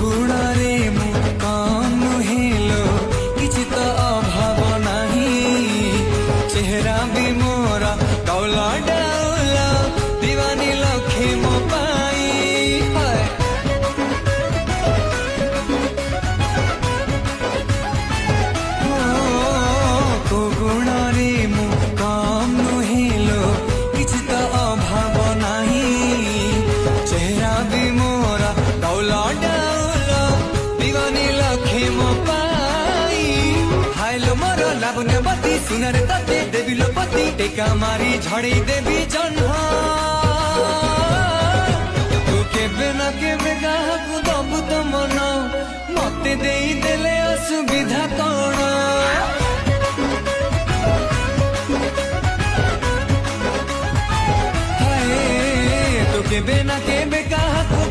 गुणरे मु कम नुहेलो किछि तो अभाव नाही चेहरा भी मोरा डौला डौला दीवानी लखे मो पाई को गुणरे मु कम नुहेलो किछि तो अभाव नाही चेहरा भी मोरा डौला डौला दीवानी लखे मो पाई हाइलो मोर लावण्यवती सुनारे तते देवी लोपति टेका मारी झड़े देवी जन्हा तू केबे न केबे काहाकू दबु तो मन मते देई देले असुविधा कौन हाय तू केबे न केबे काहाकू